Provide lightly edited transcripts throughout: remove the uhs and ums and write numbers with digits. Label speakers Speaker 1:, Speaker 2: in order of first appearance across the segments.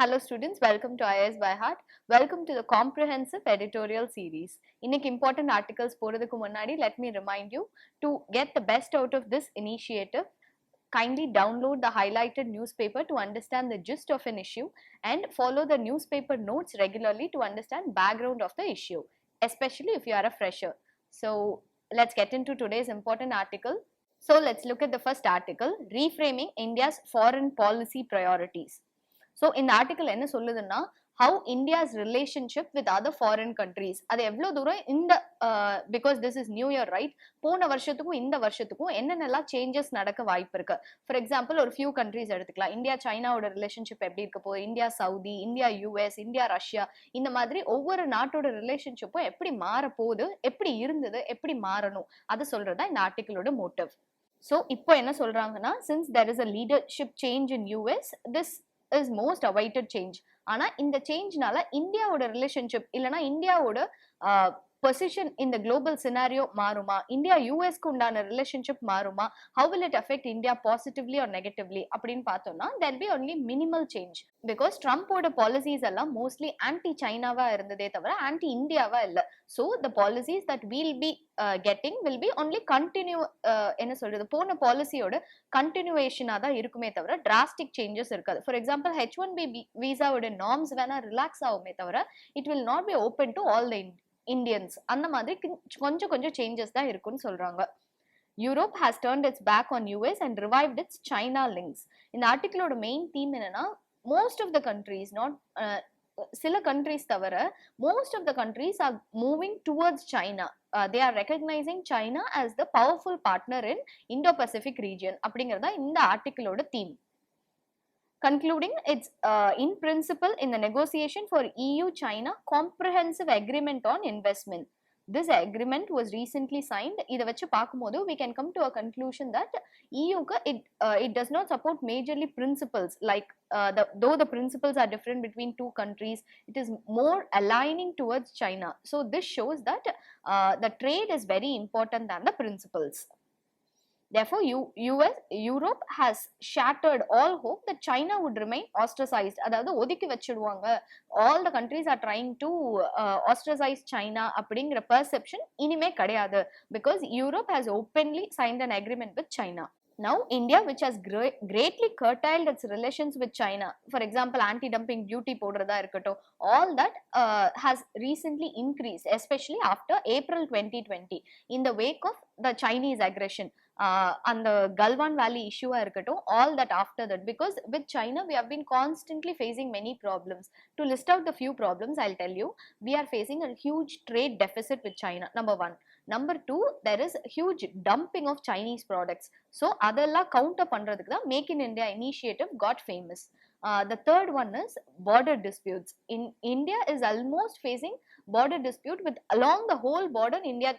Speaker 1: Hello students, welcome to IAS by Heart. Welcome to the comprehensive editorial series. இன்னைக்கு important articles போறதுக்கு முன்னாடி let me remind you to get the best out of this initiative. Kindly download the highlighted newspaper to understand the gist of an issue and follow the newspaper notes regularly to understand background of the issue, especially if you are a fresher. So let's get into today's important article. So let's look at the first article, Reframing India's Foreign Policy Priorities. So இந்த article என்ன சொல்லுதுன்னா how India's relationship with other foreign countries அது எவ்வளோ தூரம் இந்த because this is new year right போன வருஷத்துக்கும் இந்த வருஷத்துக்கும் என்னென்னலாம் சேஞ்சஸ் நடக்க வாய்ப்பு இருக்கு. ஃபார் எக்ஸாம்பிள் ஒரு ஃபியூ கண்ட்ரீஸ் எடுத்துக்கலாம். இந்தியா சைனாவோட ரிலேஷன்ஷிப் எப்படி இருக்க போகுது, India Saudi, India US, India Russia, இந்த மாதிரி ஒவ்வொரு நாட்டோட ரிலேஷன்ஷிப்பும் எப்படி மாற போகுது, எப்படி இருந்தது, எப்படி மாறணும், அதை சொல்றதா இந்த ஆர்டிக்கலோட மோட்டிவ். ஸோ இப்போ என்ன சொல்றாங்கன்னா, since there is a leadership change in US, this is most awaited change. ஆனா இந்த சேஞ்ச்னால இந்தியாவோட ரிலேஷன்ஷிப் இல்லைன்னா இந்தியாவோட பொசிஷன் இந்த குளோபல் சினாரியோ மாறுமா, இந்தியா யூஎஸ்க்கு உண்டான ரிலேஷன்ஷிப் மாறுமா, how will it affect India positively or negatively அப்படின்னு பார்த்தோம்னா there be only minimal change. Because ட்ரம்போட பாலிசிஸ் எல்லாம் மோஸ்ட்லி ஆன்டி சைனாவா இருந்ததே தவிர ஆன்டி இந்தியாவா இல்லை. So the policies that will be getting will be only continue, என்ன சொல்றது, போன பாலிசியோட கண்டினியூவேஷனா தான் இருக்குமே தவிர டிராஸ்டிக் சேஞ்சஸ் இருக்காது. ஃபார் எக்ஸாம்பிள் H1B விசாவோட நார்ம்ஸ் வேணா ரிலாக்ஸ் ஆகுமே தவிர it will not be open to all the Indians. அந்த மாதிரி கொஞ்சம் கொஞ்சம் சேஞ்சஸ் தான் இருக்குன்னு சொல்றாங்க. Europe has turned its back on US and revived its China links. இந்த ஆர்டிக்கிளோட மெயின் தீம் என்னன்னா, most of the countries, not சில கண்ட்ரீஸ் தவிர most of the countries are moving towards China. They are recognising China as the powerful partner in Indo Pacific region அப்படிங்கறதா இந்த ஆர்டிக்கிளோட தீம். Concluding its in principle in the negotiation for EU-China Comprehensive Agreement on Investment. This agreement was recently signed. இதை வச்சு பார்க்கும்போது we can come to a conclusion that EUக்கு it does not support majorly principles like though the principles are different between two countries, it is more aligning towards China. So this shows that the trade is very important than the principles. Therefore, Europe has shattered all hope that China would remain ostracized. அதாவது ஒதுக்கி வச்சிடுவாங்க, all the countries are trying to ostracize China அப்படிங்கிற perception இனிமே கிடையாது. Because Europe has openly signed an agreement with China. Now, India, which has greatly curtailed its relations with China, for example, anti-dumping duty போடுறதா இருக்கட்டும், all that has recently increased, especially after April 2020, in the wake of the Chinese aggression. அந்த Galwan Valley issue இருக்கட்டும், all that after that, because with China we have been constantly facing many problems. To list out the few problems, I'll tell you. We are facing a huge trade deficit with China, number one. Number two, there is huge dumping of Chinese products. So அதெல்லாம் counter பண்றதுக்கு தான் make in India initiative got famous. The third one is border disputes. In India is almost facing border dispute with along the whole border India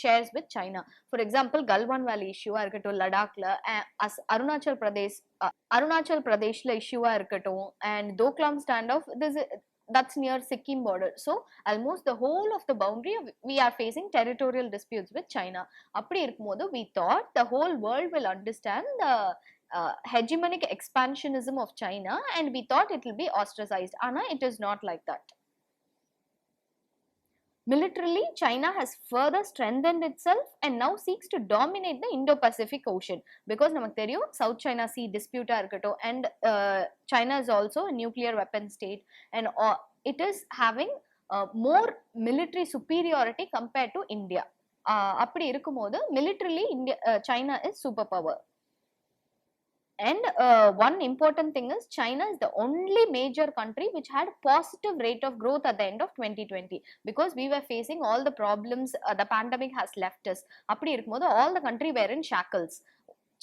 Speaker 1: shares with China. For example, Galwan Valley issue இருக்கட்டும், லடாக்ல, அருணாச்சல் பிரதேஷ்ல இஷ்யூவா இருக்கட்டும், and Doklam standoff, that's near Sikkim border. So almost the whole of the boundary we are facing territorial disputes with China. அப்படி இருக்கும்போது we thought the whole world will understand the hegemonic expansionism of China and we thought it will be ostracized. Ana it is not like that. Militarily, China has further strengthened itself and now seeks to dominate the Indo-Pacific Ocean. Because namak theriyum South China Sea dispute இருக்கட்டும், and China is also a nuclear weapon state and it is having more military superiority compared to India. அப்படி இருக்கும்போது militarily China is superpower. And one important thing is China is the only major country which had positive rate of growth at the end of 2020, because we were facing all the problems, the pandemic has left us. அப்படி இருக்கும்போது all the country were in shackles.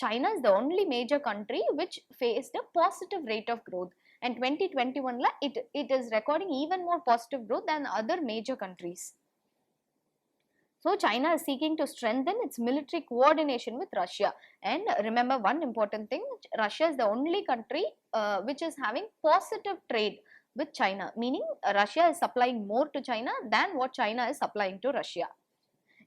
Speaker 1: China is the only major country which faced a positive rate of growth, and 2021 la it is recording even more positive growth than other major countries. So China is seeking to strengthen its military coordination with Russia. And remember one important thing, Russia is the only country which is having positive trade with China, meaning Russia is supplying more to China than what China is supplying to Russia.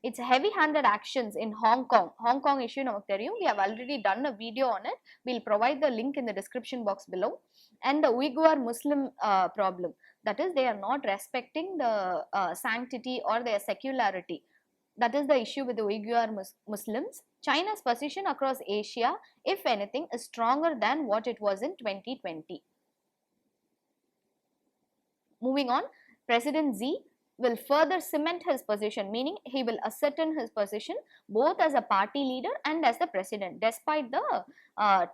Speaker 1: its heavy-handed actions in Hong Kong issue namakku theriyum, we have already done a video on it, we'll provide the link in the description box below. And the Uyghur Muslim problem, that is they are not respecting the sanctity or their secularity, that is the issue with the Uyghur Muslims. China's position across Asia, if anything, is stronger than what it was in 2020. Moving on, President Xi will further cement his position, meaning he will ascertain his position both as a party leader and as the president, despite the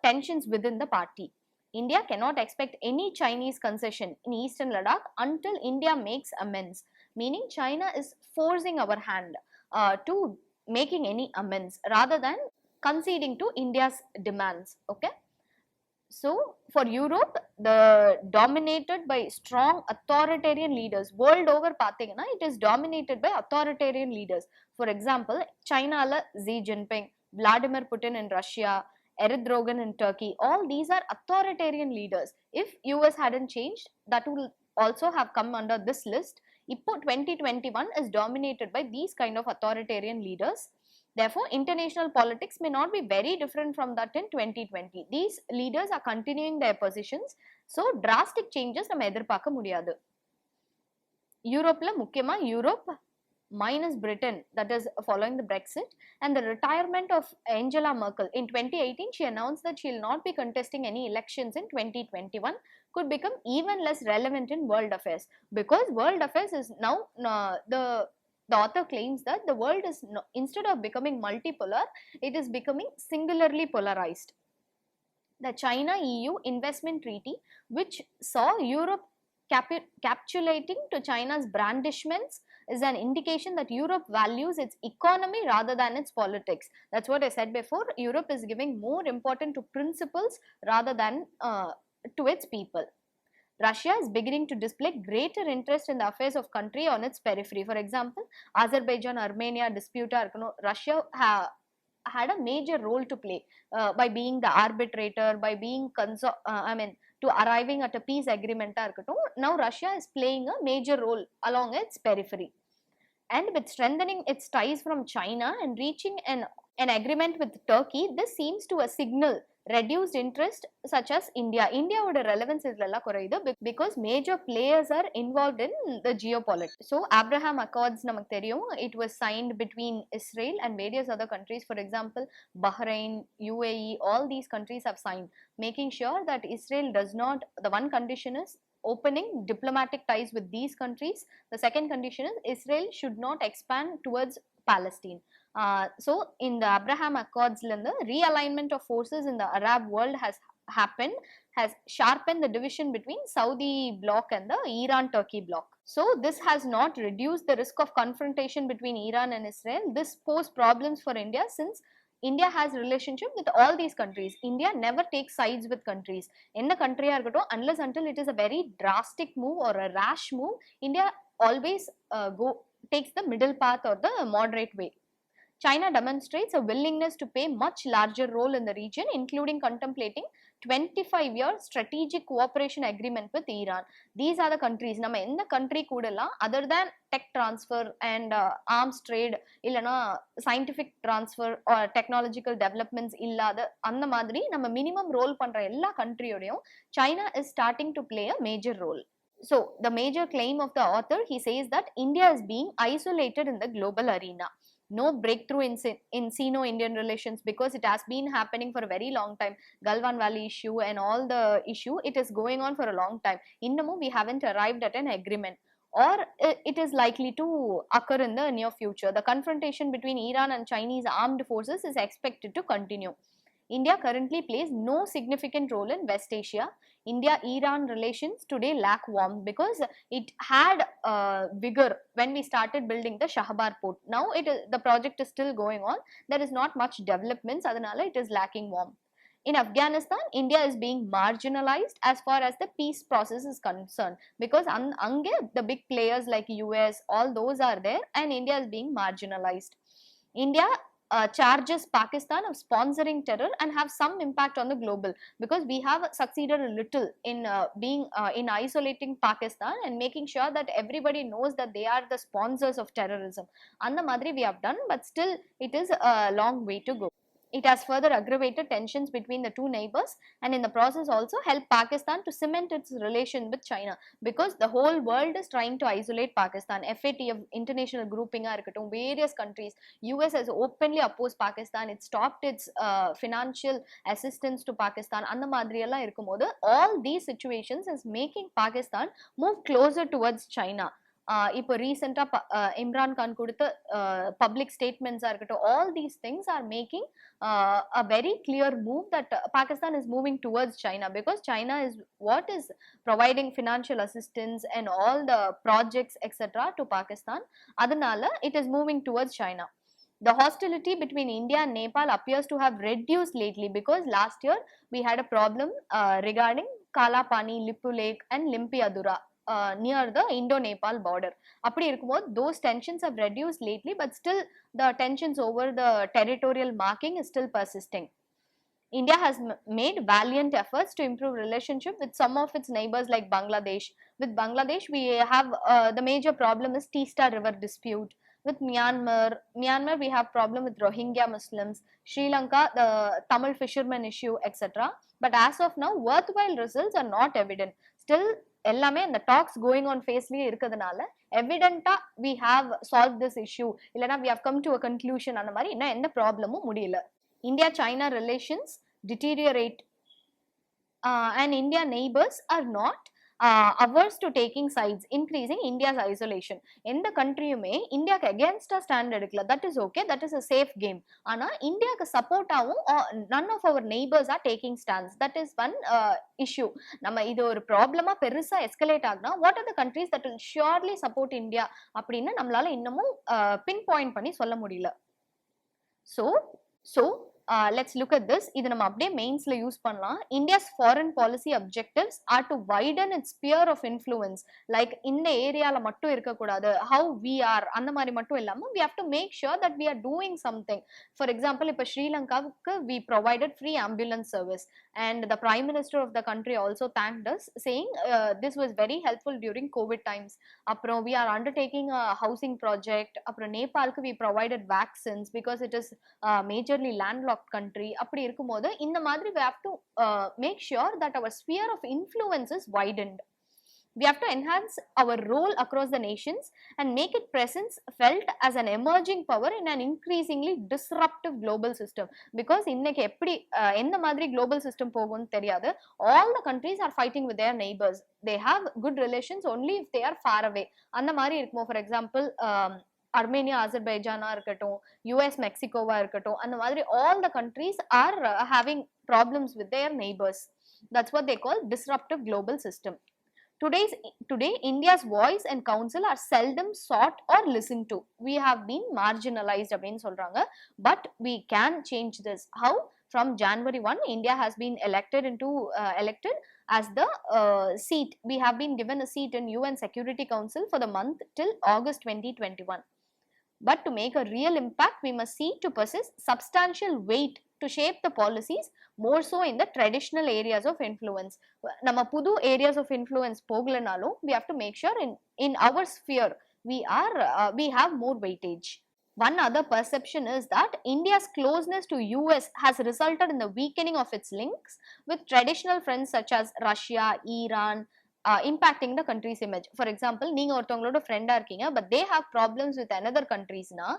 Speaker 1: tensions within the party. India cannot expect any Chinese concession in eastern Ladakh until India makes amends, meaning China is forcing our hand to making any amends rather than conceding to India's demands. Okay. So for Europe, the dominated by strong authoritarian leaders world over pathina, it is dominated by authoritarian leaders. For example, China la Xi Jinping, Vladimir Putin in Russia, Erdogan in Turkey, all these are authoritarian leaders. If US hadn't changed, that will also have come under this list. Ippo 2021 is dominated by these kind of authoritarian leaders. Therefore, international politics may not be very different from that in 2020. These leaders are continuing their positions. So, drastic changes நம்ம எதிர்பார்க்க முடியாது. யூரோப்ல முக்கியமா Europe minus Britain, that is following the Brexit, and the retirement of Angela Merkel. In 2018, she announced that she will not be contesting any elections in 2021, could become even less relevant in world affairs, because world affairs is now the author claims that the world is instead of becoming multipolar, it is becoming singularly polarized. The China-EU investment treaty, which saw Europe capitulating to China's brandishments, is an indication that Europe values its economy rather than its politics. That's what I said before. Europe is giving more importance to principles rather than to its people. Russia is beginning to display greater interest in the affairs of country on its periphery. For example, Azerbaijan-Armenia dispute, Russia had a major role to play by being the arbitrator, by being to arriving at a peace agreement. Now Russia is playing a major role along its periphery. And with strengthening its ties from China and reaching an agreement with Turkey, this seems to a signal reduced interest such as India. India would relevance is because major players are involved in the geopolitics. So Abraham Accords namak theriyum, it was signed between Israel and various other countries. For example, Bahrain, UAE, all these countries have signed, making sure that Israel does not, the one condition is opening diplomatic ties with these countries. The second condition is Israel should not expand towards Palestine. So in the Abraham Accords, the realignment of forces in the Arab world has happened, has sharpened the division between Saudi bloc and the Iran-Turkey bloc. So this has not reduced the risk of confrontation between Iran and Israel. This posed problems for India since India has relationship with all these countries. India never takes sides with countries. In the country, unless until it is a very drastic move or a rash move, India always takes the middle path or the moderate way. China demonstrates a willingness to play much larger role in the region, including contemplating 25-year strategic cooperation agreement with Iran. These are the countries, nama in the country kudala, other than tech transfer and arms trade, illana scientific transfer or technological developments illada, andha madri nama minimum role pandra ella country odiyum China is starting to play a major role. So the major claim of the author, he says that India is being isolated in the global arena. No breakthrough in Sino-Indian relations, because it has been happening for a very long time. Galwan Valley issue and all the issue, it is going on for a long time. Innamu we haven't arrived at an agreement, or it is likely to occur in the near future. The confrontation between Iran and Chinese armed forces is expected to continue. India currently plays no significant role in West Asia. India-Iran relations today lack warmth because it had vigor when we started building the Shahbar port. Now the project is still going on. There is not much developments, adanala it is lacking warmth. In Afghanistan, India is being marginalized as far as the peace process is concerned, because ange the big players like US, all those are there, and India is being marginalized. India charges Pakistan of sponsoring terror and have some impact on the global, because we have succeeded a little in being in isolating Pakistan and making sure that everybody knows that they are the sponsors of terrorism. And the madri we have done, but still it is a long way to go. It has further aggravated tensions between the two neighbors, and in the process also helped Pakistan to cement its relation with China, because the whole world is trying to isolate Pakistan. FATF international grouping various countries, US has openly opposed Pakistan, it stopped its financial assistance to Pakistan. And the madriyalla irukumbodhu, all these situations is making Pakistan move closer towards China. இப்போ ரீசெண்டாக இம்ரான் கான் கொடுத்த public ஸ்டேட்மெண்ட்ஸாக இருக்கட்டும், all these things are making a very clear move that Pakistan is moving towards China, because China is what is providing financial assistance and all the projects etc. to Pakistan. Adanala it is moving towards China. The hostility between India and Nepal appears to have reduced lately, because last year we had a problem regarding Kalapani, Lippu Lake and Limpiadura near the Indo-Nepal border. அப்படி இருக்கும்போது those tensions have reduced lately, but still the tensions over the territorial marking is still persisting. India has made valiant efforts to improve relationship with some of its neighbors like Bangladesh. With Bangladesh, we have the major problem is Teesta River dispute. With Myanmar we have problem with Rohingya Muslims. Sri Lanka, the Tamil fishermen issue, etc. But as of now, worthwhile results are not evident. Still, எல்லாமே அந்த tax going on ஃபேஸ்லயே இருக்கிறதுனால எவிடென்ட்டா we have solved this issue, இல்லனா we have come to a conclusion, அந்த மாதிரி இன்னும் எந்த ப்ராப்ளமும் முடியல. India China relations deteriorate and India neighbors are not averse to taking sides, increasing India's isolation. எந்த கண்ட்ரியுமே இந்தியாக்கு அகேன்ஸ்டா ஸ்டாண்ட் எடுக்கல, that is okay, that is a safe game. ஆனா இந்தியாக்கு சப்போர்ட்டாவும் none of our neighbors are taking stands. That is one issue. நம்ம இது ஒரு ப்ராப்ளமா பெருசா escalate ஆகுனா what are the countries that will surely support India அப்படின்னு நம்மளால இன்னமும் பின் பாயிண்ட் பண்ணி சொல்ல முடியல. So let's look at this. இது நம்ம அப்படியே மெயின்ஸ்ல யூஸ் பண்ணலாம். India's foreign policy objectives are to widen its sphere of influence. Like இந்த ஏரியால மட்டும் இருக்க கூடாது, how we are அந்த மாதிரி மட்டும் இல்லாம we have to make sure that we are doing something. For example, இப்ப ஸ்ரீலங்காவுக்கு we provided free ambulance service, and the prime minister of the country also thanked us, saying this was very helpful during COVID times. அப்புறம் we are undertaking a housing project. அப்புறம் நேபாளுக்கு we provided vaccines because it is majorly landlocked country. அப்படி இருக்கும்போது இந்த மாதிரி we have to make sure that our sphere of influence is widened. We have to enhance our role across the nations and make its presence felt as an emerging power in an increasingly disruptive global system. Because இன்னைக்கு எப்படி எந்த மாதிரி global system போகும்னு தெரியாது. All the countries are fighting with their neighbors. They have good relations only if they are far away. அந்த மாதிரி இருக்குமோ, for example Armenia, Azerbaijan இருக்கட்டும், US, Mexicoவா இருக்கட்டும், அந்த மாதிரி all the countries are having problems with their neighbors. That's what they call disruptive global system. Today, India's voice and counsel are seldom sought or listened to. We have been marginalized அப்படின்னு சொல்றாங்க, but we can change this. How? From January 1, India has been elected as the seat. We have been given a seat in UN Security Council for the month till August 2021. But to make a real impact, we must seek to possess substantial weight to shape the policies more so in the traditional areas of influence. நம்ம புது areas of influence போகலனாலும் we have to make sure in our sphere we have more weightage. One other perception is that India's closeness to US has resulted in the weakening of its links with traditional friends such as Russia, Iran, impacting the country's image. For example, நீங்க ஒருத்தவங்களோட ஃப்ரெண்டா இருக்கீங்க, but they have problems with another countries னா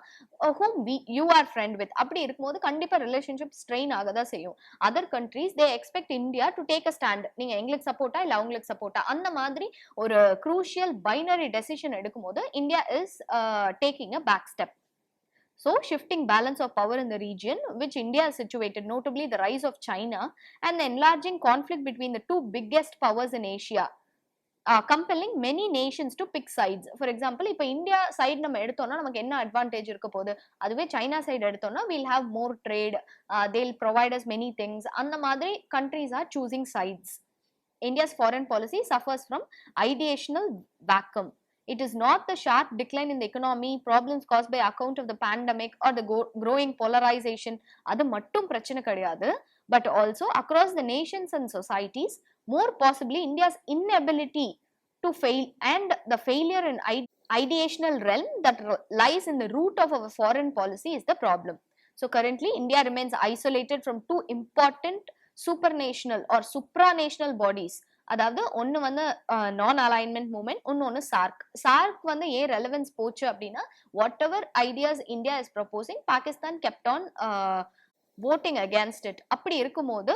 Speaker 1: whom you are friend with, அப்படி இருக்கும்போது கண்டிப்பா relationship strain ஆகதா செய்யும். Other countries they expect India to take a stand. நீங்க எங்களுக்கு சப்போர்ட்டா இல்ல அவங்களுக்கு சப்போர்ட்டா, அந்த மாதிரி ஒரு crucial binary decision எடுக்கும்போது India is taking a back step. So, shifting balance of power in the region which India is situated, notably the rise of China and the enlarging conflict between the two biggest powers in Asia, compelling many nations to pick sides. For example, இப்போ India side நம்ம எடுத்தோம்னா நமக்கு என்ன advantage இருக்க போகுது, அதுவே China side எடுத்தோம்னா we'll have more trade, they'll provide us many things. அந்த மாதிரி countries are choosing sides. India's foreign policy suffers from ideational vacuum. It is not the sharp decline in the economy, problems caused by account of the pandemic or the growing polarization. அது மட்டும் பிரச்சனை கிடையாது. But also across the nations and societies, more possibly India's inability to fail and the failure in ideational realm that lies in the root of our foreign policy is the problem. So currently India remains isolated from two important supranational or supranational bodies. அதாவது ஒன்று வந்து நான் alignment movement, இன்னொன்று SAARC. SAARC வந்து ஏன் relevance போச்சு அப்படின்னா, what ever ideas India is proposing, Pakistan kept on voting against it. அப்படி இருக்கும்போது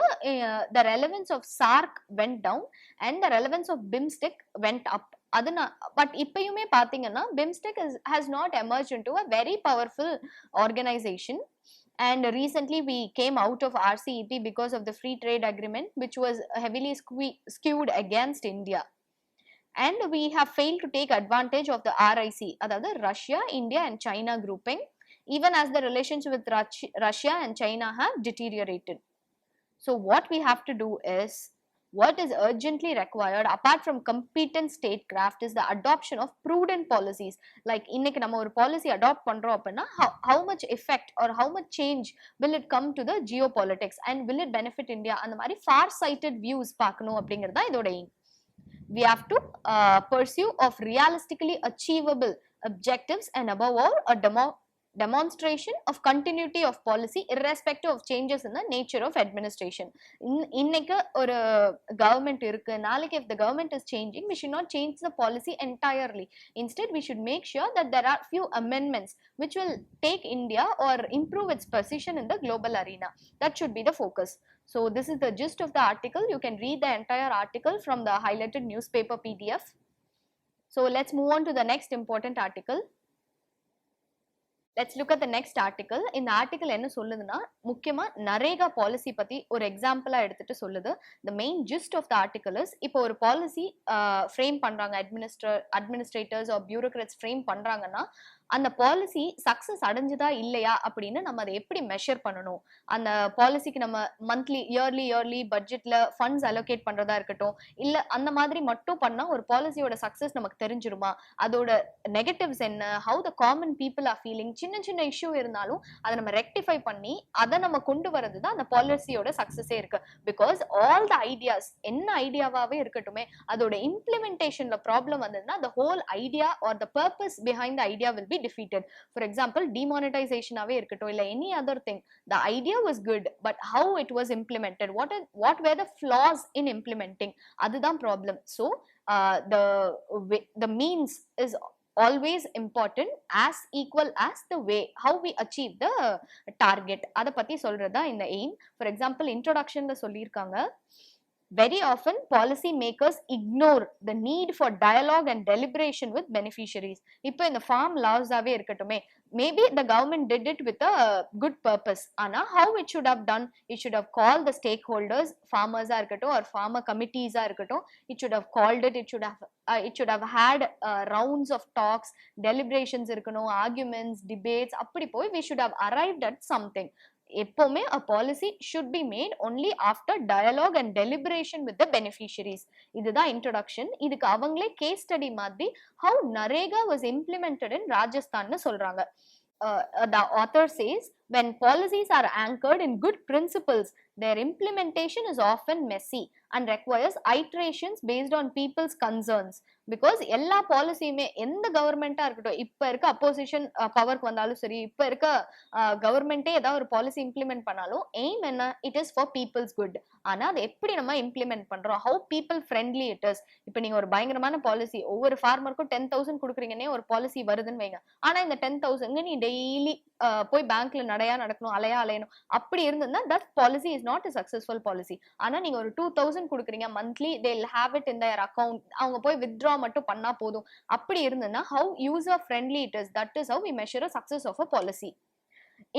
Speaker 1: the relevance of SARC went down and the relevance of BIMSTEC went up. But இப்பயுமே பாத்தீங்கன்னா BIMSTEC has not emerged into a very powerful organization. And recently we came out of RCEP because of the free trade agreement, which was heavily skewed against India. And we have failed to take advantage of the RIC, அதாவது Russia, India and China grouping, even as the relations with Russia and China have deteriorated. So what we have to do is, what is urgently required apart from competent statecraft is the adoption of prudent policies. Like இன்னைக்கு நம்ம ஒரு policy adopt பண்றோம் அப்படின்னா, how much effect or how much change will it come to the geopolitics and will it benefit India? அந்த மாதிரி far sighted views பார்க்கணும் அப்படிங்கிறது தான் இதோட aim. We have to pursue of realistically achievable objectives and above all a demonstration of continuity of policy irrespective of changes in the nature of administration. இன்னைக்கு ஒரு government இருக்கு, நாளைக்கு if the government is changing, we should not change the policy entirely. Instead, we should make sure that there are few amendments which will take India or improve its position in the global arena. That should be the focus. So this is the gist of the article. You can read the entire article from the highlighted newspaper PDF. So let's move on to the next important article. Let's look at the next article. இந்த article என்ன சொல்லுதுன்னா, முக்கியமா NREGA policy பத்தி ஒரு எக்ஸாம்பிளா எடுத்துட்டு சொல்லுது. The main gist of the article is, இப்போ ஒரு பாலிசி ஃப்ரேம் பண்றாங்க, அட்மினிஸ்ட்ரேட்டர்ஸ் ஆர் பியூரோக்ராட்ஸ் ஃப்ரேம் பண்றாங்கன்னா, அந்த பாலிசி சக்சஸ் அடைஞ்சுதா இல்லையா அப்படின்னு நம்ம அதை எப்படி மெஷர் பண்ணணும். அந்த பாலிசிக்கு நம்ம மந்த்லி இயர்லி பட்ஜெட்ல ஃபண்ட்ஸ் அலோகேட் பண்றதா இருக்கட்டும், இல்ல அந்த மாதிரி மட்டும் பண்ணா ஒரு பாலிசியோட சக்சஸ் நமக்கு தெரிஞ்சிருமா, அதோட நெகட்டிவ்ஸ் என்ன, how the common people are feeling, சின்ன இஷ்யூ இருந்தாலும் அதை நம்ம ரெக்டிஃபை பண்ணி அதை நம்ம கொண்டு வரது தான் அந்த பாலிசியோட சக்சஸே இருக்கு. பிகாஸ் ஆல் த ஐடியாஸ், என்ன ஐடியாவாவே இருக்கட்டுமே, அதோட இம்ப்ளிமெண்டேஷன்ல ப்ராப்ளம் வந்ததுன்னா the whole idea or the purpose behind the idea will be defeated. For example, demonetization ave irukattum illa any other thing, the idea was good but how it was implemented, what were the flaws in implementing, adudhan problem. So the means is always important as equal as the way how we achieve the target. Adha patti solradha in the aim. For example, introduction la sollirukanga, very often policy makers ignore the need for dialogue and deliberation with beneficiaries. இப்போ இந்த farm laws ஆவே இருக்கட்டுமே, maybe the government did it with a good purpose, ஆனா how it should have done, it should have called the stakeholders, farmers ஆ இருக்கட்டும் or farmer committees ஆ இருக்கட்டும், it should have called it should have had rounds of talks, deliberations இருக்கணும், arguments, debates, அப்படி போய் we should have arrived at something. எப்பவுமே a policy should be made only after dialogue and deliberation with the beneficiaries. இதுதான் introduction. இதுக்கு அவங்களே case study மாதிரி how NREGA was implemented in Rajasthan சொல்றாங்க. The author says, when policies are anchored in good principles, their implementation is often messy and requires iterations based on people's concerns. Because எல்லா பாலிசியுமே எந்த கவர்மெண்டா இருக்கட்டும், இப்ப இருக்க opposition பவருக்கு வந்தாலும் சரி, இப்ப இருக்க கவர்மெண்டே ஏதாவது ஒரு பாலிசி இம்ப்ளிமெண்ட் பண்ணாலும் எய்ம் என்ன, it is for people's good. ஆனா அதை எப்படி நம்ம இம்ப்ளிமெண்ட் பண்றோம், how people friendly it is. இப்ப நீங்க ஒரு பயங்கரமான பாலிசி, ஒவ்வொரு ஃபார்மருக்கும் 10,000 கொடுக்குறீங்கன்னே ஒரு பாலிசி வருதுன்னு வைங்க, ஆனா இந்த 10,000 நீ டெய்லி போய் பேங்க்ல நடையா நடக்கணும், அலையணும், அப்படி இருந்ததுன்னா that policy is not a successful policy. ஆனா நீங்க ஒரு 2,000 கொடுக்குறீங்க monthly, they'll have it in their account, அவங்க போய் withdraw மட்டும் பண்ணா போதும், அப்படி இருந்ததுன்னா how user friendly it is, that is how we measure a success of a policy.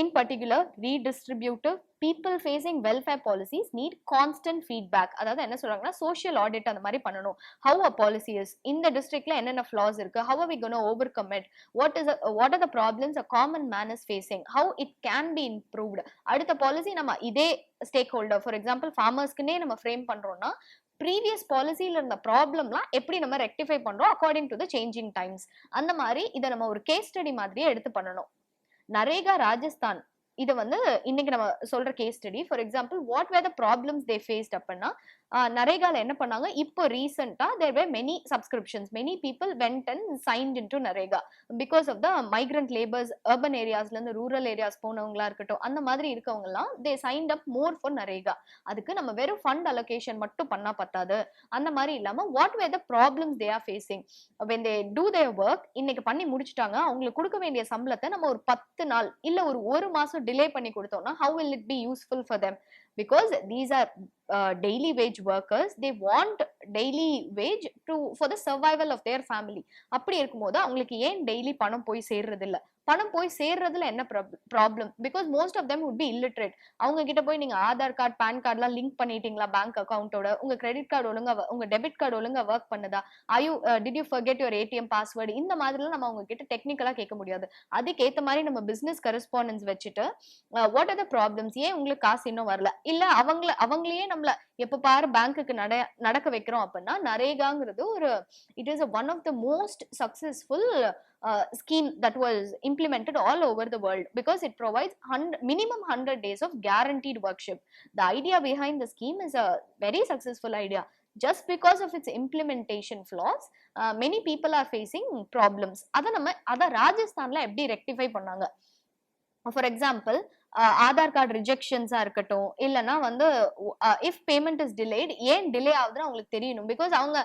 Speaker 1: In particular, redistributive people facing welfare policies need constant feedback. அதாவது என்ன சொல்றாங்கன்னா, social audit அந்த மாதிரி பண்ணணும். How a policy is in the districtல என்னென்ன flaws இருக்கு, how are we going to overcome it, what are the problems a common man is facing, how it can be improved. அடுத்த policy நம்ம இதே stack holder, for example ஃபார்மர்ஸ்க்குன்னே நம்ம frame பண்றோம்னா, previous பாலிசியில இருந்த ப்ராப்ளம்லாம் எப்படி நம்ம ரெக்டிஃபை பண்றோம் according to the changing times. அந்த மாதிரி இதை நம்ம ஒரு கேஸ் ஸ்டடி மாதிரியே எடுத்து பண்ணணும். நரேகா ராஜஸ்தான் இது வந்து இன்னைக்கு நம்ம சொல்ற case study. For example what were the problems they faced அப்படின்னா, நரேகால என்ன பண்ணாங்க, இப்போ ரீசெண்டா there were many subscriptions, many people went and signed in to NREGA because of the migrant labours. Urban ஏரியாஸ்ல இருந்து ரூரல் ஏரியாஸ் போனவங்களா இருக்கட்டும், அந்த மாதிரி இருக்கவங்க எல்லாம் they signed up more for NREGA. அதுக்கு நம்ம வெறும் ஃபண்ட் அலோகேஷன் மட்டும் பண்ணா பத்தாது. அந்த மாதிரி இல்லாம what were the problems they are facing when they do their work, இன்னைக்கு பண்ணி முடிச்சிட்டாங்க, அவங்களுக்கு கொடுக்க வேண்டிய சம்பளத்தை நம்ம ஒரு 10 நாள் இல்ல ஒரு மாசம் டிலே பண்ணி கொடுத்தோம்னா how will it be useful for them? Because these are daily wage workers, they want daily wage for the survival of their family. அப்படி இருக்கும்போது அவங்களுக்கு ஏன் டெய்லி பணம் போய் சேர்றது இல்ல? பணம் போய் சேர்றதுல என்ன problem? Because most of them would be illiterate. அவங்க கிட்ட போய் நீங்க ஆதார் கார்டு, பேன் கார்டுலாம் லிங்க் பண்ணிட்டீங்களா பேங்க் அக்கௌண்டோட? உங்க கிரெடிட் கார்டு ஒழுங்கா, உங்க டெபிட் கார்டு ஒழுங்கா ஒர்க் பண்ணுதா? Did you forget your ATM password? இந்த மாதிரிலாம் நம்ம அவங்க கிட்ட டெக்னிக்கலா கேட்க முடியாது. அதுக்கேற்ற மாதிரி நம்ம பிசினஸ் கரஸ்பாண்டன்ஸ் வச்சுட்டு வாட் ஆர் த ப்ராப்ளம்ஸ், ஏன் உங்களுக்கு காசு இன்னும் வரல, இல்ல அவங்களையே நம்மள எப்ப பாரு பேங்க்குக்கு நடக்க வைக்கிறோம் அப்படின்னா, நரேகாங்கிறது ஒரு it is one of the most successful scheme that was implemented all over the world because it provides minimum 100 days of guaranteed workship. The idea behind the scheme is a very successful idea. Just because of its implementation flaws, many people are facing problems. அத ராஜஸ்தான்ல எப்படி rectify பண்ணாங்க? For example Aadhaar card ரிஜெக்ஷன்ஸா இருக்கட்டும், இல்லைன்னா வந்து if payment is delayed, ஏன் delay ஆகுதுன்னு அவங்களுக்கு தெரியணும். பிகாஸ் அவங்க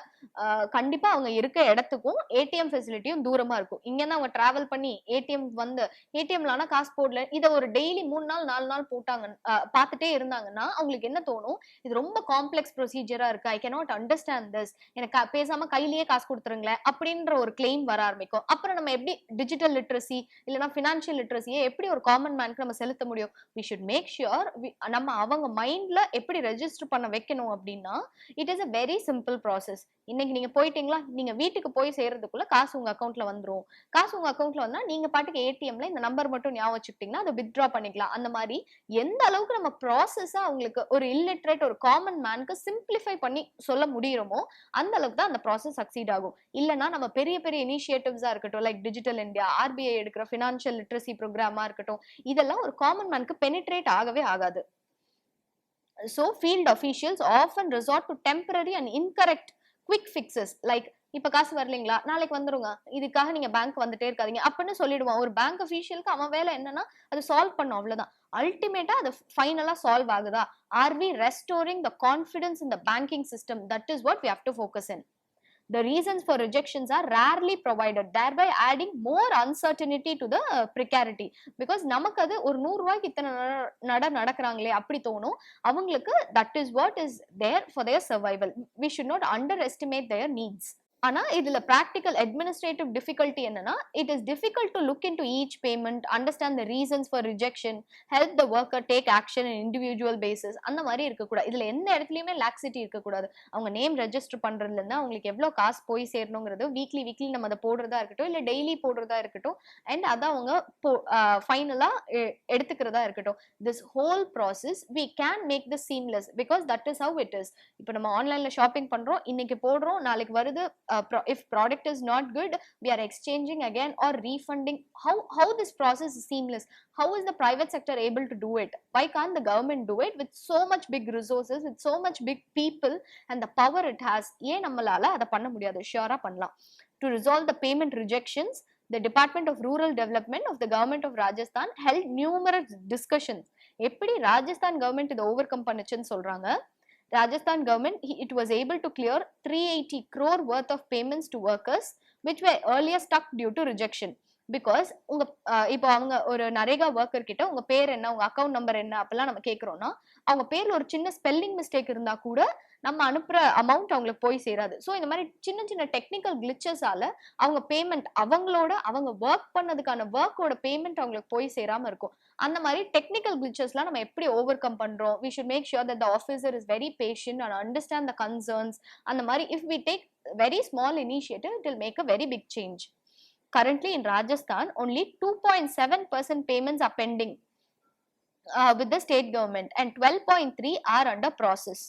Speaker 1: கண்டிப்பா அவங்க இருக்க இடத்துக்கும் ஏடிஎம் ஃபெசிலிட்டியும் தூரமா இருக்கும். இங்கன்னா அவங்க டிராவல் பண்ணி ஏடிஎம் வந்து ஏடிஎம்ல ஆனா காசு போடல, இதை ஒரு டெய்லி 3 நாள் 4 நாள் போட்டாங்க பார்த்துட்டே இருந்தாங்கன்னா அவங்களுக்கு என்ன தோணும், இது ரொம்ப காம்ப்ளெக்ஸ் ப்ரொசீஜரா இருக்கு, ஐ கேனாட் அண்டர்ஸ்டாண்ட் திஸ், எனக்கு பேசாம கையிலேயே காசு கொடுத்துருங்களேன் அப்படின்ற ஒரு கிளைம் வர ஆரம்பிக்கும். அப்புறம் நம்ம எப்படி டிஜிட்டல் லிட்ரஸி இல்லைன்னா ஃபினான்ஷியல் லிட்ரஸியை எப்படி ஒரு காமன் மேனுக்கு நம்ம செலுத்த முடியும்? we should make sure நம்ம அவங்க மைண்ட்ல எப்படி ரெஜிஸ்டர் பண்ண வைக்கணும் அப்படின்னா, it is a very simple process. இன்னைக்கு நீங்க போயிட்டீங்களா, நீங்க வீட்டுக்கு போய் சேர்றதுக்குள்ள காசு உங்க அக்கௌண்ட்ல வந்துரும். காசு உங்க அக்கௌண்ட்ல வந்தா நீங்க பாட்டுக்கு ஏடிஎம்ல இந்த நம்பர் மட்டும் ஞாபகம் வச்சுக்கிட்டீங்கன்னா அதை வித்ட்ரா பண்ணிக்கலாம். அந்த மாதிரி எந்த அளவுக்கு நம்ம ப்ராசஸா அவங்களுக்கு ஒரு இல்லிட்ரேட் ஒரு காமன் மேனுக்கு சிம்பிளிஃபை பண்ணி சொல்ல முடியுமோ அந்த அளவுக்கு தான் அந்த ப்ராசஸ் சக்சீட் ஆகும். இல்லைன்னா நம்ம பெரிய பெரிய இனிஷியேட்டிவ்ஸா இருக்கட்டும், லைக் டிஜிட்டல் இந்தியா, ஆர்பிஐ எடுக்கிற ஃபினான்ஷியல் லிட்ரஸி ப்ரோக்ராமா இருக்கட்டும், இதெல்லாம் ஒரு காமன் மேனுக்கு பெனிட்ரேட் ஆகவே ஆகாது. So field officials often resort to temporary and incorrect quick fixes like இப்ப காசு வரலீங்களா, நாளைக்கு வந்துருங்க, இதுக்காக நீங்க பேங்க் வந்துட்டே இருக்காதீங்க அப்படின்னு சொல்லிடுவான். ஒரு பேங்க் அஃபீஷியலுக்கு அவன் வேலை என்னன்னா அது சால்வ் பண்ணும், அவ்வளவுதான். அல்டிமேட்டா அது ஃபைனலா சால்வ் ஆகுதா? Are we restoring the confidence in the banking system? That is what we have to focus in. The reasons for rejections are rarely provided, thereby adding more uncertainty to the precarity. Because நமக்கு அது ஒரு 100 ரூபாய்க்கு இத்தனை நடக்கிறாங்களே அப்படி தோணும். அவங்களுக்கு that is what is there for their survival. We should not underestimate their needs. ஆனா இதுல practical administrative difficulty என்னன்னா, it is difficult to look into each payment, understand the reasons for rejection, help the worker take action in individual basis. அந்த மாதிரி இருக்கக்கூடாது. இதுல எந்த இடத்துலயுமே laxity இருக்கக்கூடாது. அவங்க நேம் ரெஜிஸ்டர் பண்றதுல இருந்து அவங்களுக்கு எவ்வளவு காசு போய் சேரணுங்கிறது வீக்லி நம்ம அதை போடுறதா இருக்கட்டும், இல்ல டெய்லி போடுறதா இருக்கட்டும், அண்ட் அதை அவங்க ஃபைனலா எடுத்துக்கிறதா இருக்கட்டும். This whole process we can make this seamless because that is how it is. இப்போ நம்ம ஆன்லைன்ல ஷாப்பிங் பண்றோம், இன்னைக்கு போடுறோம், நாளைக்கு வருது. If product is not good, we are exchanging again or refunding. How this process is seamless? How is the private sector able to do it? Why can't the government do it with so much big resources, with so much big people and the power it has? ஏன் நம்மளால அதை பண்ண முடியாது? ஷியரா பண்ணலாம். To resolve the payment rejections, the Department of Rural Development of the Government of Rajasthan held numerous discussions. எப்படி Rajasthan government இதை over come பண்ணுச்சுன்னு சொல்றாங்க. Rajasthan government, it was able to clear 380 crore worth of payments to workers which were earlier stuck due to rejection. Because உங்க இப்போ அவங்க ஒரு NREGA worker கிட்ட உங்க பேர் என்ன, உங்க அக்கௌண்ட் நம்பர் என்ன அப்பெல்லாம் நம்ம கேட்கறோம்னா, அவங்க பேர்ல ஒரு சின்ன ஸ்பெல்லிங் மிஸ்டேக் இருந்தா கூட நம்ம அனுப்புற அமௌண்ட் அவங்களுக்கு போய் சேராது. ஸோ இந்த மாதிரி சின்ன சின்ன டெக்னிக்கல் கிளிச்சஸால அவங்க பேமெண்ட் அவங்க ஒர்க் பண்ணதுக்கான ஒர்க்கோட பேமெண்ட் அவங்களுக்கு போய் சேராம இருக்கும். அந்த மாதிரி டெக்னிக்கல் கிளிச்சஸ்லாம் நம்ம எப்படி ஓவர் கம் பண்றோம்? we should make sure that the officer is very patient and understand the concerns. அந்த மாதிரி if we take very small initiative, it will make a very big change. Currently in Rajasthan, only 2.7% payments are pending with the state government and 12.3 are under process.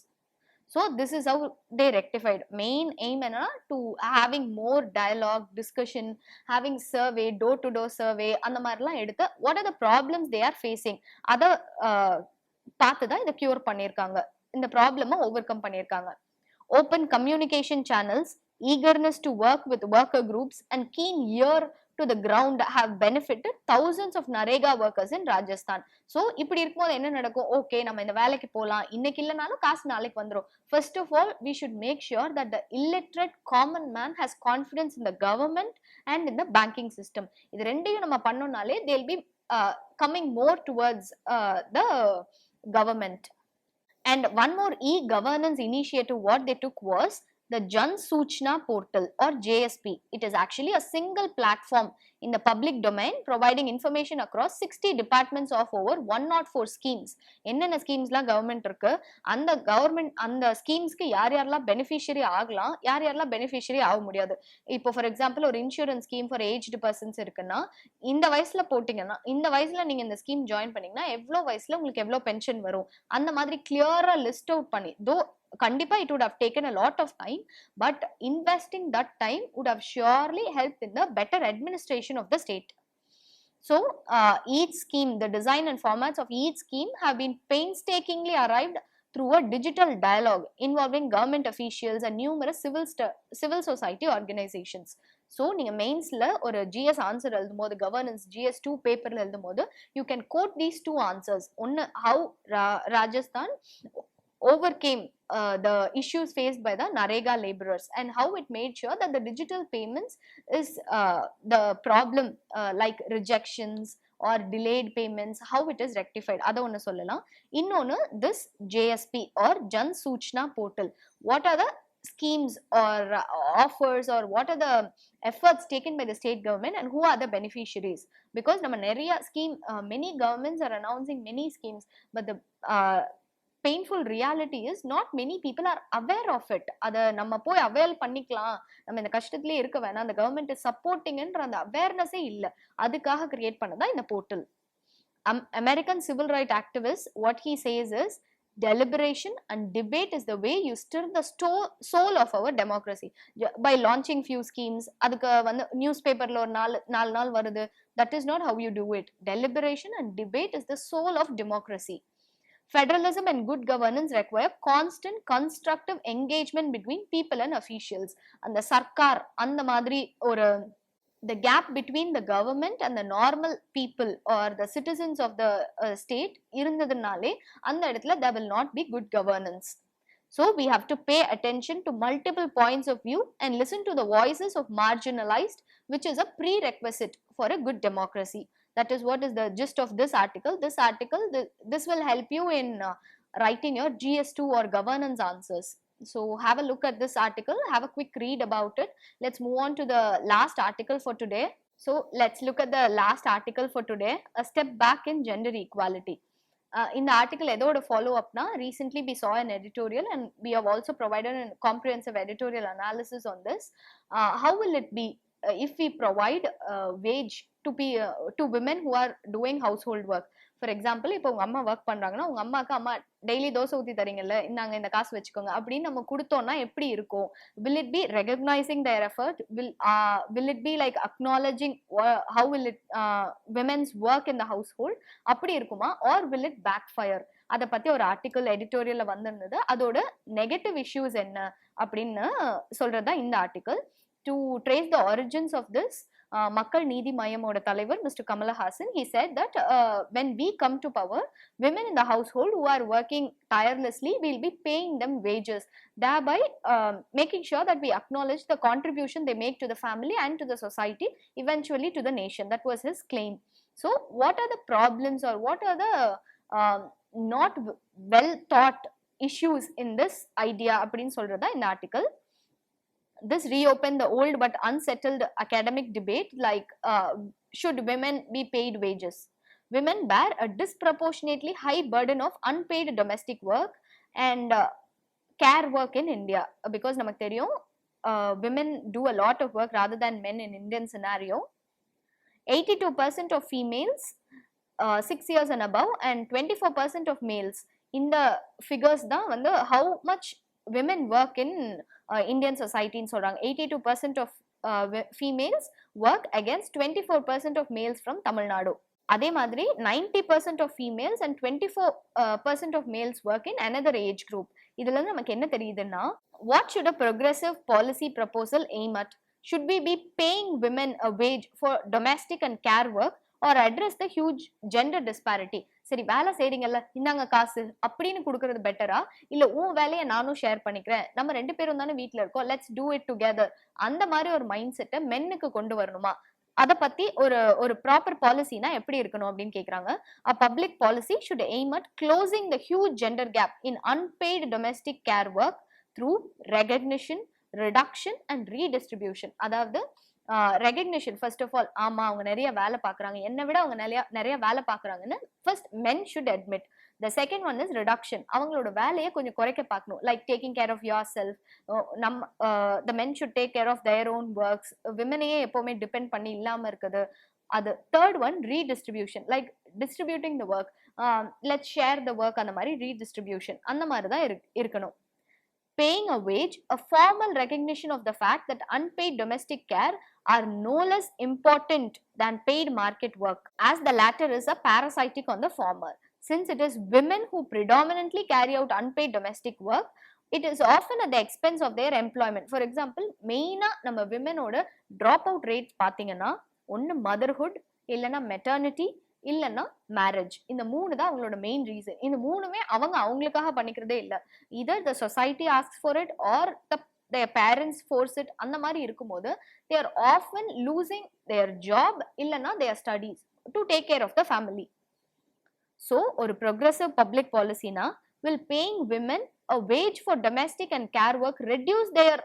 Speaker 1: So this is how they rectified. Main aim enna to having more dialogue, discussion, having survey, door to door survey அந்த மாதிரிலாம் எடுத்து what are the problems they are facing அத பார்த்து தான் இதை cure பண்ணியிருக்காங்க, இந்த ப்ராப்ளமை over come பண்ணியிருக்காங்க. Open communication channels, eagerness to work with worker groups and keen ear to the ground have benefited thousands of Narega workers in Rajasthan. So இப்படி இருக்கும்போது என்ன நடக்கும், ஓகே நம்ம இந்த வேலைக்கு போகலாம், இன்னைக்கு இல்லைனாலும் காசு நாளைக்கு வந்துடும். First of all, we should make sure that the illiterate common man has confidence in the government and in the banking system. இது ரெண்டையும் நம்ம பண்ணோம்னாலே they'll be coming more towards the government. And one more e-governance initiative what they took was the Jan Suchna portal or JSP. It is actually a single platform in the public domain providing information across 60 departments of over 104 schemes. என்னென்ன ஸ்கீம்ஸ்லாம் government இருக்கு, அந்த government அந்த ஸ்கீம்ஸ்க்கு யார் யாரெல்லாம் beneficiary ஆகலாம், யார் யாரெல்லாம் beneficiary ஆக முடியாது. இப்போ ஃபார் எக்ஸாம்பிள் ஒரு insurance scheme for aged persons இருக்குன்னா இந்த வயசுல போட்டிங்கன்னா, இந்த வயசுல நீங்க இந்த ஸ்கீம் ஜாயின் பண்ணீங்கன்னா எவ்வளோ வயசுல உங்களுக்கு எவ்வளோ பென்ஷன் வரும், அந்த மாதிரி கிளியரா லிஸ்ட் அவுட் பண்ணி, தோ கண்டிப்பா it would have taken a lot of time, but investing that time would have surely helped in the better administration of the state. So each scheme, the design and formats of each scheme have been painstakingly arrived through a digital dialogue involving government officials and numerous civil society organizations. So நீங்க மெயின்ஸ்ல ஒரு GS answer எழுதும் போது, governance GS2 பேப்பர்ல எழுதும் போது you can quote these two answers. ஒன்னு, how Rajasthan overcame the issues faced by the Narega laborers and how it made sure that the digital payments is the problem, like rejections or delayed payments, how it is rectified. Adha onnu sollalam. Innonu, this JSP or Jan Suchna portal, what are the schemes or offers or what are the efforts taken by the state government and who are the beneficiaries? Because nama neriya scheme, many governments are announcing many schemes, but the painful reality is not many people are aware of it. அதை நம்ம போய் avail பண்ணிக்கலாம், நம்ம இந்த கஷ்டத்திலே இருக்க வேணாம், அந்த government சப்போர்ட்டிங்கன்ற அந்த அவேர்னஸே இல்லை, அதுக்காக கிரியேட் பண்ணதான் இந்த portal. American civil rights activist, what he says is deliberation and debate is the way you stir the soul of our democracy by launching few schemes. அதுக்கு வந்து நியூஸ் பேப்பர்ல ஒரு நாலு நாள் வருது, that is not how you do it. Deliberation and debate is the soul of democracy. Federalism and good governance require constant constructive engagement between people and officials. And the sarkar, and the madri, or the gap between the government and the normal people or the citizens of the state, irundadunale, and there will not be good governance. So we have to pay attention to multiple points of view and listen to the voices of marginalized, which is a prerequisite for a good democracy. That is what is the gist of this article. This will help you in writing your GS2 or governance answers. So have a look at this article, have a quick read about it. Let's move on to the last article for today. So let's look at the last article for today, a step back in gender equality. In the article edoda follow up na, recently we saw an editorial and we have also provided a comprehensive editorial analysis on this. How will it be if we provide wage to women who are doing household work? For example, இப்போ உங்க அம்மா work பண்றாங்கன்னா உங்க அம்மாக்கு அம்மா daily dosa ஊத்தி தரீங்கல்ல, இந்தாங்க இந்த காசு வச்சுக்கோங்க அப்படின்னு நம்ம கொடுத்தோம்னா எப்படி இருக்கும்? Will it be recognizing their effort? Will it be like acknowledging how will it women's work in the household? அப்படி இருக்குமா? Or will it backfire? அதை பத்தி ஒரு ஆர்டிக்கல் எடிட்டோரியல்ல வந்திருந்தது. அதோட நெகட்டிவ் இஷ்யூஸ் என்ன அப்படின்னு சொல்றதா இந்த article. To trace the origins of this, Makkal Needhi Mayamoda Talaivar, Mr. Kamala Hassan, he said that when we come to power, women in the household who are working tirelessly, we'll be paying them wages, thereby making sure that we acknowledge the contribution they make to the family and to the society, eventually to the nation. That was his claim. So what are the problems or what are the not well thought issues in this idea அப்படின்னு சொல்றதா இந்த article. This reopened the old but unsettled academic debate like should women be paid wages? Women bear a disproportionately high burden of unpaid domestic work and care work in India, because namak theriyum women do a lot of work rather than men in Indian scenario. 82% of females 6 years and above and 24% of males. இந்த figures தான் வந்து how much women work in Indian society ன்னு சொல்றாங்க. 82% of females work against 24% of males from Tamil Nadu. அதே மாதிரி 90% of females and 24% of males work in another age group. இதுல இருந்து நமக்கு என்ன தெரியுதுன்னா, what should a progressive policy proposal aim at? Should we be paying women a wage for domestic and care work or address the huge gender disparity? சரி, வேலை செய்றீங்கல்ல, இந்தாங்க காசு அப்படின்னு கொடுக்கறது பெட்டரா, இல்ல உன் வேலையை நானும் ஷேர் பண்ணிக்கிறேன், நம்ம 2 பேரும் தானே வீட்ல இருக்கோம், லெட்ஸ் டூ இட் டுகெதர், அந்த மாதிரி ஒரு மைண்ட் செட்டை மென்னுக்கு கொண்டு வரணுமா? அத பத்தி ஒரு ப்ராப்பர் பாலிசினா எப்படி இருக்கணும் அப்படின்னு கேக்குறாங்க. A public policy should aim at closing the huge gender gap in unpaid domestic care work through recognition, reduction and redistribution. அதாவது ரெகக்னிஷன் ஃபர்ஸ்ட் ஆஃப் ஆல், ஆமா அவங்க நிறைய வேலை பாக்குறாங்க, என்னை விட அவங்க நிறைய வேலை பாக்குறாங்கன்னு first men should admit. The second one is reduction. அவங்களோட வேலையை கொஞ்சம் குறைக்க பார்க்கணும், like taking care of yourself. the men should take care of their own works. விமனையே எப்பவுமே டிபெண்ட் பண்ணி இல்லாம இருக்குது. அது third one redistribution, like distributing the work, let's share the work, அந்த மாதிரி ரீடிஸ்ட்ரிபியூஷன் அந்த மாதிரி தான் இருக்கணும். Paying a wage, a formal recognition of the fact that unpaid domestic care are no less important than paid market work, as the latter is a parasitic on the former. Since it is women who predominantly carry out unpaid domestic work, it is often at the expense of their employment. For example, மெயினா நம்ம விமனோட drop out rate பார்த்தீங்கன்னா, ஒன்று motherhood, இல்லைன்னா maternity, இல்லைன்னா marriage. இந்த 3 தான் அவங்களோட main reason. இந்த 3மே அவங்களுக்காக பண்ணிக்கிறதே இல்லை. இதர் the society asks for it or their parents force it. அந்த மாதிரி இருக்கும்போது they are often losing their job இல்லைன்னா their studies to take care of the family. So ஒரு progressive public policy-னா will paying women a wage for domestic and care work reduce their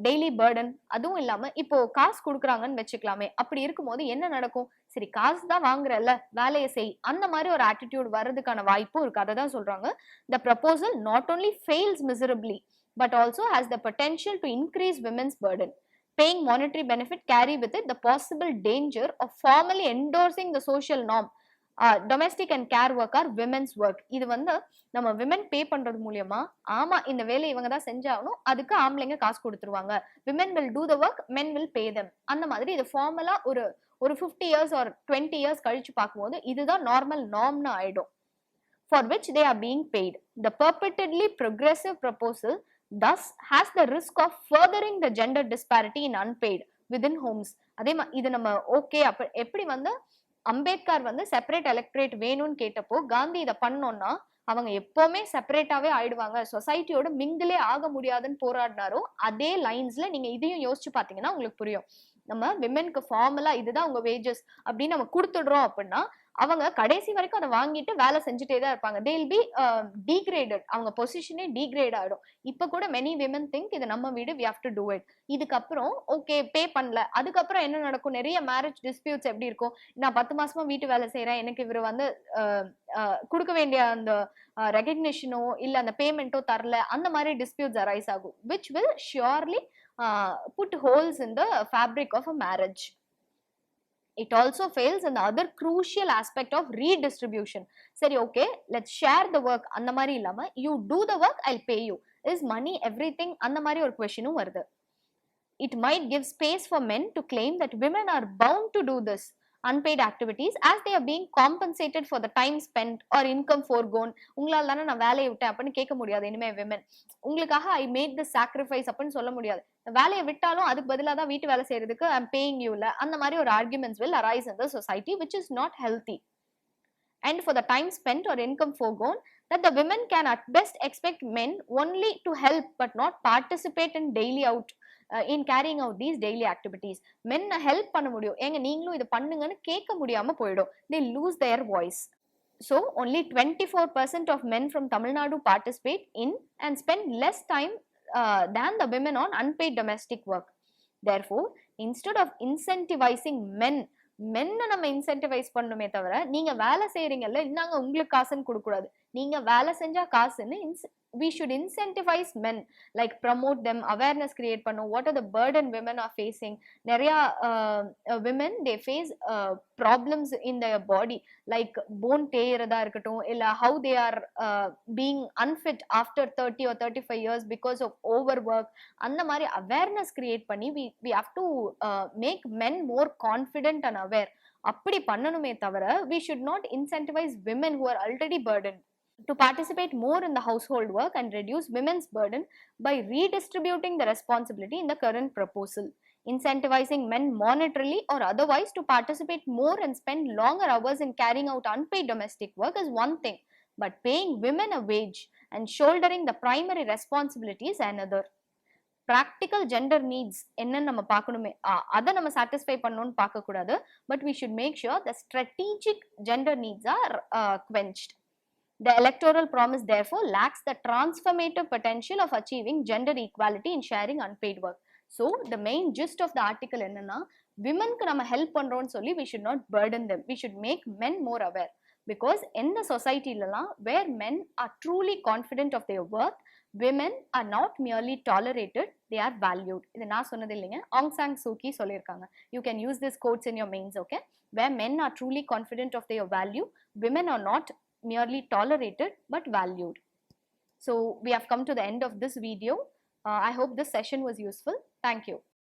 Speaker 1: daily burden. அதுவும் இல்லாம இப்போ காசு கொடுக்குறாங்கன்னு வச்சுக்கலாமே, அப்படி இருக்கும்போது என்ன நடக்கும்? சரி, காசு தான் வாங்குறல்ல, வேலையை செய், அந்த மாதிரி ஒரு ஆட்டிடியூட் வர்றதுக்கான வாய்ப்பும் இருக்கு. அதை தான் சொல்றாங்க. The proposal not only fails miserably but also has the potential to increase women's burden. Paying monetary benefit carry with it the possible danger of formally endorsing the social norm. Domestic and care work are women's work. இது நம்ம women பே பண்றது மூலியமா, ஆமா இந்த வேலை இவங்க தான் செஞ்சாகணும், அதுக்கு ஆம்பளைங்க காசு கொடுத்துருவாங்க, women will do the work, men will pay them. அந்த மாதிரி இது ஃபார்மலா ஒரு 50 years or 20 years கழிச்சு பார்க்கும்போது இதுதான் நார்மல் நார்ம்னு ஆயிடும். For which they are being paid. The purportedly progressive proposal thus has the risk of furthering the gender disparity in unpaid within homes. அதே இது நம்ம ஓகே, எப்படி அம்பேத்கர் செப்பரேட் எலக்ட்ரேட் வேணும்னு கேட்டப்போ காந்தி இதை பண்ணோம்னா அவங்க எப்பவுமே செப்பரேட்டாவே ஆயிடுவாங்க, சொசைட்டியோட மிங்கிலே ஆக முடியாதுன்னு போராடினாரோ, அதே லைன்ஸ்ல நீங்க இதையும் யோசிச்சு பாத்தீங்கன்னா உங்களுக்கு புரியும். நம்ம விமென்க்கு ஃபார்முலா இதுதான் உங்க வேஜஸ் அப்படின்னு நம்ம கொடுத்துடுறோம் அப்படின்னா அவங்க கடைசி வரைக்கும் அதை வாங்கிட்டு வேலை செஞ்சுட்டே தான் இருப்பாங்க. they will be degraded, அவங்க பொசிஷனே டிகிரேட் ஆயிடும். இப்ப கூட many women think இது நம்ம வீடு, we have to do it. இதுக்கப்புறம் ஓகே பே பண்ணல, அதுக்கப்புறம் என்ன நடக்கும்? நிறைய மேரேஜ் டிஸ்பியூட்ஸ் எப்படி இருக்கும்? நான் 10 மாசமா வீட்டு வேலை செய்யறேன், எனக்கு இவர் கொடுக்க வேண்டிய அந்த ரெகக்னிஷனோ இல்ல அந்த பேமெண்ட்டோ தரல, அந்த மாதிரி டிஸ்பியூட்ஸ் அரைஸ் ஆகும், which will surely put holes in the fabric of a marriage. It also fails in the other crucial aspect of redistribution. சரி, okay, let's share the work, அந்த மாதிரி இல்லாம you do the work, I'll pay you. Is money everything? அந்த மாதிரி ஒரு questionும் வருது. It might give space for men to claim that women are bound to do this unpaid activities as they are being compensated for the time spent or income foregone. உங்களால தானே நான் வேலையை விட்டேன் அப்படின்னு கேட்க முடியாது இனிமே விமன். உங்களுக்காக ஐ மேட் தி சாக்ரிஃபைஸ் அப்படின்னு சொல்ல முடியாது. வேலையை விட்டாலும் அதுக்கு பதிலாக தான் வீட்டு வேலை செய்யறதுக்கு ஐ எம் பேயிங் யூ இல்ல, அந்த மாதிரி ஒரு arguments will arise in the society which is not healthy. And for the time spent or income foregone, that the women can at best expect men only to help but not participate in daily out in carrying out these daily activities. Men help பண்ண முடியும், ஏங்க நீங்களும் இது பண்ணுங்கன்னு கேட்க முடியாம போயிடும். They lose their voice. So only 24% of men from Tamil Nadu participate in and spend less time than the women on unpaid domestic work. Therefore, instead of incentivizing மென்னை நம்ம இன்சென்டிவைஸ் பண்ணுமே தவிர, நீங்க வேலை செய்யறீங்கல்ல, இன்னாங்க உங்களுக்கு காசுன்னு கொடுக்க கூடாது, நீங்க வேலை செஞ்சா காசுன்னு we should incentivize men, like promote them, awareness create பண்ணும். What are the burden women are facing? நிறைய women they face problems in their body, like bone தேயறதா இருக்கட்டும், இல்ல how they are being unfit after 30 or 35 years because of overwork. அந்த மாதிரி awareness create பண்ணி we have to make men more confident and aware. அப்படி பண்ணணுமே தவிர we should not incentivize women who are already burdened to participate more in the household work and reduce women's burden by redistributing the responsibility in the current proposal. Incentivizing men monetarily or otherwise to participate more and spend longer hours in carrying out unpaid domestic work is one thing, but paying women a wage and shouldering the primary responsibility is another. Practical gender needs என்னன்னு நம்ம பார்க்கணுமே, அதை நம்ம satisfy பண்ணணும்னு பார்க்க கூடாது, but we should make sure the strategic gender needs are quenched. The electoral promise therefore lacks the transformative potential of achieving gender equality in sharing unpaid work. So the main gist of the article என்னன்னா, விமனுக்கு நம்ம help பண்றோம்னு சொல்லி we should not burden them, we should make men more aware. Because எந்த சொசைட்டிலலாம் where men are truly confident of their worth, women are not merely tolerated, they are valued. இது நான் சொன்னது இல்லைங்க, ஆங் song Suu Kyi சொல்லியிருக்காங்க. You can use this quotes in your mains, okay? Where men are truly confident of their value, women are not merely tolerated but valued. So we have come to the end of this video. I hope this session was useful. Thank you.